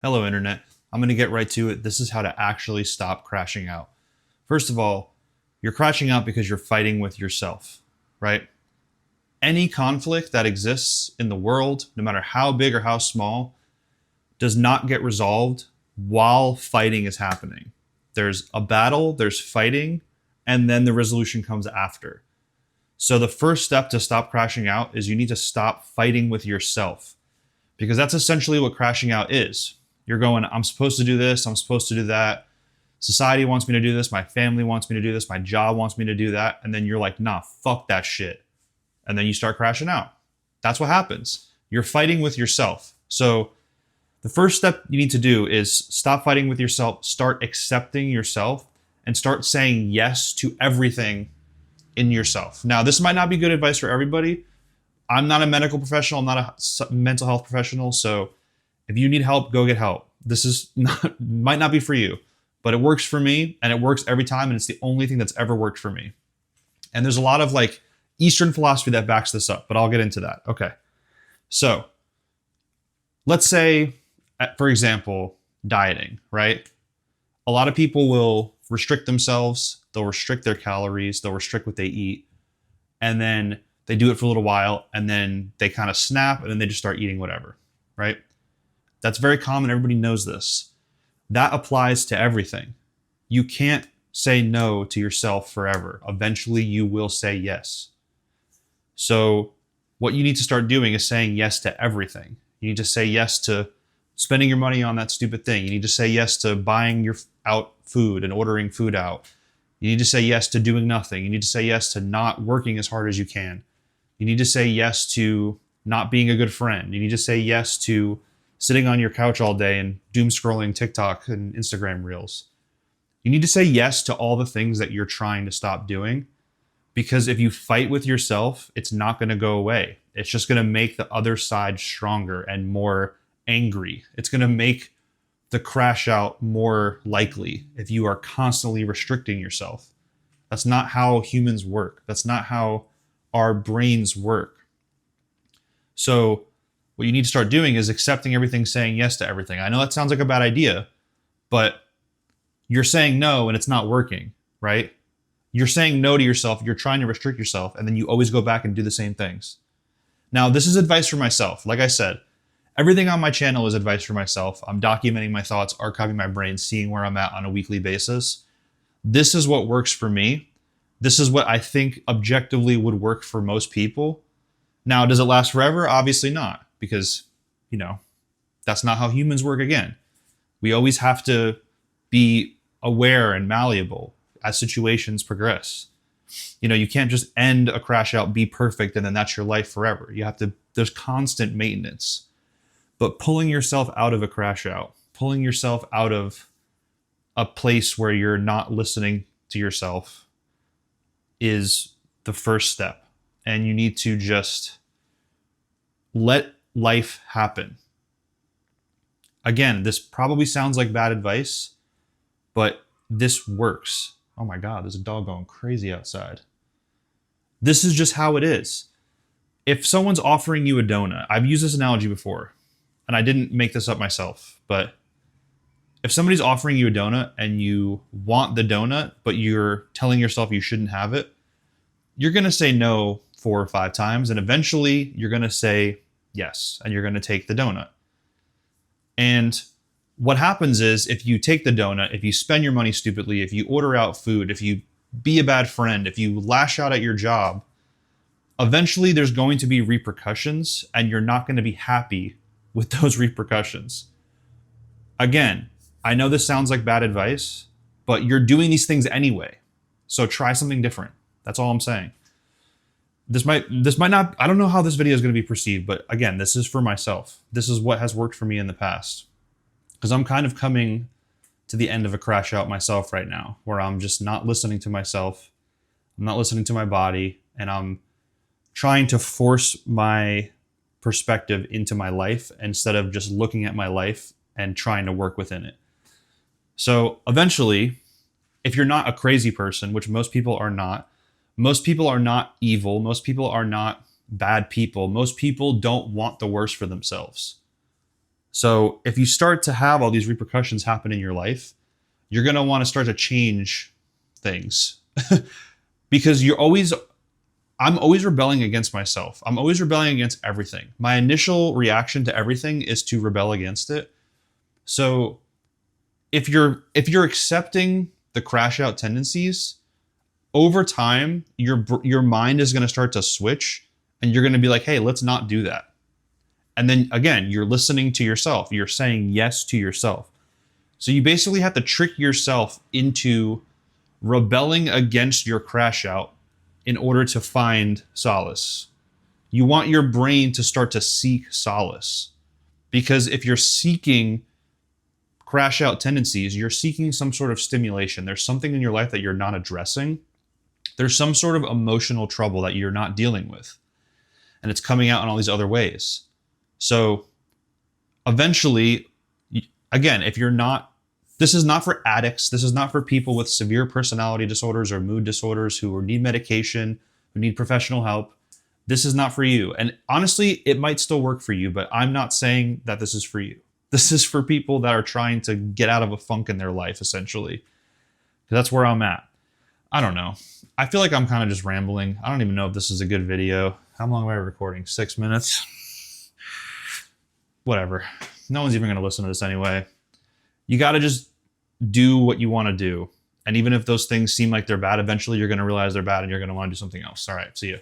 Hello, Internet. I'm going to get right to it. This is how to actually stop crashing out. First of all, you're crashing out because you're fighting with yourself, right? Any conflict that exists in the world, no matter how big or how small, does not get resolved while fighting is happening. There's a battle, there's fighting, and then the resolution comes after. So the first step to stop crashing out is you need to stop fighting with yourself because that's essentially what crashing out is. You're going, I'm supposed to do this, I'm supposed to do that. Society wants me to do this, my family wants me to do this, my job wants me to do that. And then you're like, nah, fuck that shit. And then you start crashing out. That's what happens. You're fighting with yourself. So the first step you need to do is stop fighting with yourself, start accepting yourself, and start saying yes to everything in yourself. Now, this might not be good advice for everybody. I'm not a medical professional, I'm not a mental health professional, so if you need help, go get help. This is not, might not be for you, but it works for me and it works every time, and it's the only thing that's ever worked for me. And there's a lot of like Eastern philosophy that backs this up, but I'll get into that. Okay. So let's say, for example, dieting, right? A lot of people will restrict themselves, they'll restrict their calories, they'll restrict what they eat, and then they do it for a little while, and then they kind of snap, and then they just start eating whatever, right? That's very common. Everybody knows this. That applies to everything. You can't say no to yourself forever. Eventually, you will say yes. So what you need to start doing is saying yes to everything. You need to say yes to spending your money on that stupid thing. You need to say yes to buying your out food and ordering food out. You need to say yes to doing nothing. You need to say yes to not working as hard as you can. You need to say yes to not being a good friend. You need to say yes to sitting on your couch all day and doom scrolling TikTok and Instagram reels. You need to say yes to all the things that you're trying to stop doing, because if you fight with yourself, it's not going to go away. It's just going to make the other side stronger and more angry. It's going to make the crash out more likely if you are constantly restricting yourself. That's not how humans work. That's not how our brains work. So what you need to start doing is accepting everything, saying yes to everything. I know that sounds like a bad idea, but you're saying no and it's not working, right? You're saying no to yourself, you're trying to restrict yourself, and then you always go back and do the same things. Now, this is advice for myself. Like I said, everything on my channel is advice for myself. I'm documenting my thoughts, archiving my brain, seeing where I'm at on a weekly basis. This is what works for me. This is what I think objectively would work for most people. Now, does it last forever? Obviously not, because, that's not how humans work again. We always have to be aware and malleable as situations progress. You can't just end a crash out, be perfect, and then that's your life forever. There's constant maintenance. But pulling yourself out of a crash out, pulling yourself out of a place where you're not listening to yourself is the first step. And you need to just let life happen. Again, this probably sounds like bad advice, but this works. Oh my God, there's a dog going crazy outside. This is just how it is. If someone's offering you a donut, I've used this analogy before, and I didn't make this up myself, but if somebody's offering you a donut and you want the donut, but you're telling yourself you shouldn't have it, you're going to say no 4 or 5 times, and eventually you're going to say yes, and you're going to take the donut. And what happens is, if you take the donut, if you spend your money stupidly, if you order out food, if you be a bad friend, if you lash out at your job, eventually there's going to be repercussions, and you're not going to be happy with those repercussions. Again, I know this sounds like bad advice, but you're doing these things anyway. So try something different. That's all I'm saying. This might not, I don't know how this video is going to be perceived, but again, this is for myself. This is what has worked for me in the past. Because I'm kind of coming to the end of a crash out myself right now, where I'm just not listening to myself. I'm not listening to my body, and I'm trying to force my perspective into my life instead of just looking at my life and trying to work within it. So eventually, if you're not a crazy person, which most people are not evil, most people are not bad people, most people don't want the worst for themselves. So if you start to have all these repercussions happen in your life, you're going to want to start to change things because I'm always rebelling against myself. I'm always rebelling against everything. My initial reaction to everything is to rebel against it. So if you're accepting the crash out tendencies, over time your mind is going to start to switch and you're going to be like, "Hey, let's not do that." And then again, you're listening to yourself. You're saying yes to yourself. So you basically have to trick yourself into rebelling against your crash out in order to find solace. You want your brain to start to seek solace. Because if you're seeking crash out tendencies, you're seeking some sort of stimulation. There's something in your life that you're not addressing. There's some sort of emotional trouble that you're not dealing with. And it's coming out in all these other ways. So eventually, again, if you're not, this is not for addicts. This is not for people with severe personality disorders or mood disorders who need medication, who need professional help. This is not for you. And honestly, it might still work for you, but I'm not saying that this is for you. This is for people that are trying to get out of a funk in their life, essentially. That's where I'm at. I don't know. I feel like I'm kind of just rambling. I don't even know if this is a good video. How long am I recording? 6 minutes? Whatever. No one's even going to listen to this anyway. You got to just do what you want to do. And even if those things seem like they're bad, eventually you're going to realize they're bad and you're going to want to do something else. All right. See ya.